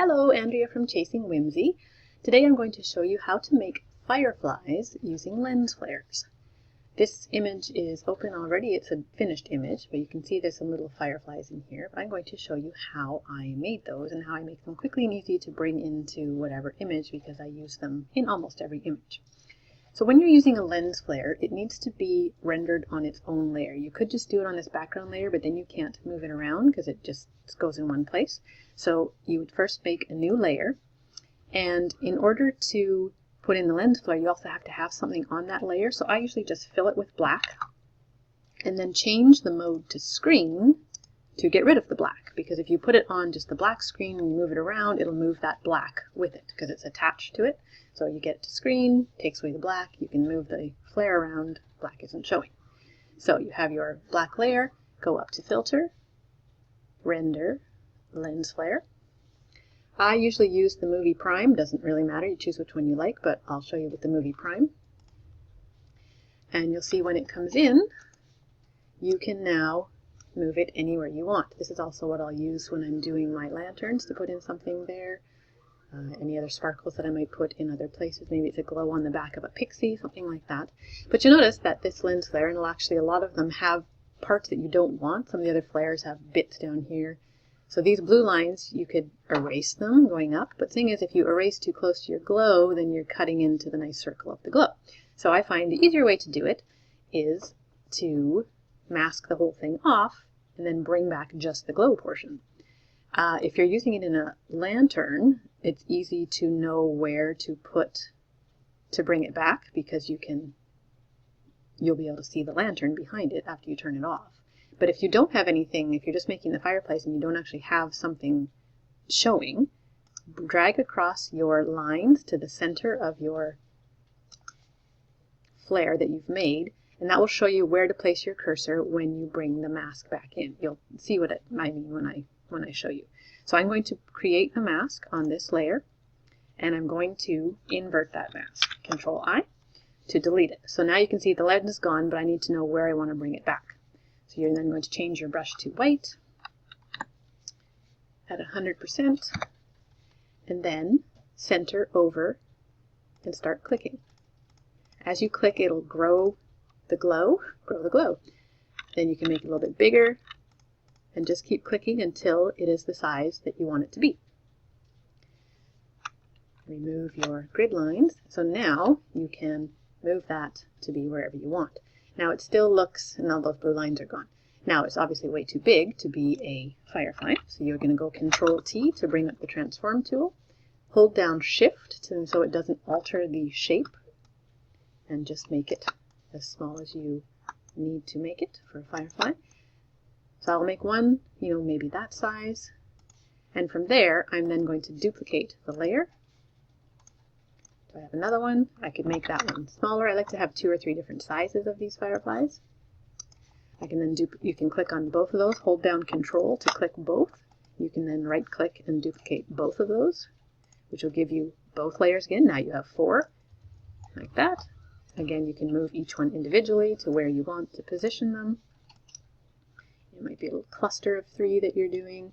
Hello, Andrea from Chasing Whimsy. Today I'm going to show you how to make fireflies using lens flares. This image is open already. It's a finished image, but you can see there's some little fireflies in here. But I'm going to show you how I made those and how I make them quickly and easy to bring into whatever image because I use them in almost every image. So when you're using a lens flare, it needs to be rendered on its own layer. You could just do it on this background layer, but then you can't move it around because it just goes in one place. So you would first make a new layer, and in order to put in the lens flare, you also have to have something on that layer. So I usually just fill it with black and then change the mode to screen to get rid of the black, because if you put it on just the black screen and you move it around, it'll move that black with it because it's attached to it. So you get it to screen, takes away the black, you can move the flare around, black isn't showing. So you have your black layer, go up to Filter, Render, Lens Flare. I usually use the Movie Prime, doesn't really matter, you choose which one you like, but I'll show you with the Movie Prime. And you'll see when it comes in, you can now move it anywhere you want. This is also what I'll use when I'm doing my lanterns, to put in something there. Any other sparkles that I might put in other places. Maybe it's a glow on the back of a pixie, something like that. But you notice that this lens flare, and actually a lot of them have parts that you don't want. Some of the other flares have bits down here. So these blue lines, you could erase them going up. But the thing is, if you erase too close to your glow, then you're cutting into the nice circle of the glow. So I find the easier way to do it is to mask the whole thing off and then bring back just the glow portion. If you're using it in a lantern, it's easy to know where to bring it back, because you'll be able to see the lantern behind it after you turn it off. But if you don't have anything, if you're just making the fireplace and you don't actually have something showing, drag across your lines to the center of your flare that you've made, and that will show you where to place your cursor when you bring the mask back in. You'll see what I mean when I show you. So I'm going to create a mask on this layer, and I'm going to invert that mask. Control I to delete it. So now you can see the lens is gone, but I need to know where I want to bring it back. So you're then going to change your brush to white at 100%, and then center over and start clicking. As you click, it'll grow the glow. Then you can make it a little bit bigger, and just keep clicking until it is the size that you want it to be. Remove your grid lines. So now you can move that to be wherever you want. Now it still looks, and all those blue lines are gone. Now it's obviously way too big to be a firefly. So you're going to go Control T to bring up the transform tool. Hold down Shift so it doesn't alter the shape, and just make it as small as you need to make it for a firefly. So I'll make one, maybe that size. And from there, I'm then going to duplicate the layer. So I have another one. I could make that one smaller. I like to have 2 or 3 different sizes of these fireflies. I can then you can click on both of those, hold down Control to click both. You can then right click and duplicate both of those, which will give you both layers again. Now you have 4, like that. Again, you can move each one individually to where you want to position them. It might be a little cluster of 3 that you're doing.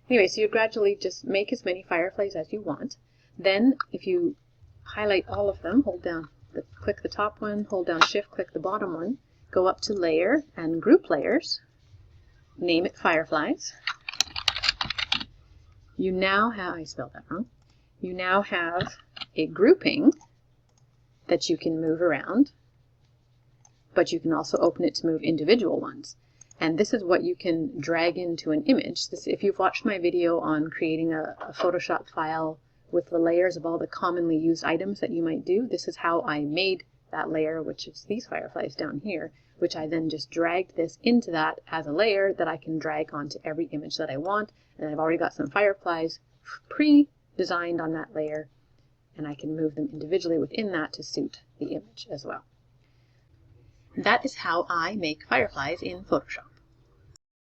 Anyway, so you gradually just make as many fireflies as you want. Then if you highlight all of them, click the top one, hold down Shift, click the bottom one, go up to Layer and Group Layers, name it Fireflies. You now have, I spelled that wrong, you now have a grouping that you can move around, but you can also open it to move individual ones. And this is what you can drag into an image. If you've watched my video on creating a Photoshop file with the layers of all the commonly used items that you might do, this is how I made that layer, which is these fireflies down here, which I then just dragged this into that as a layer that I can drag onto every image that I want. And I've already got some fireflies pre-designed on that layer, and I can move them individually within that to suit the image as well. That is how I make fireflies in Photoshop.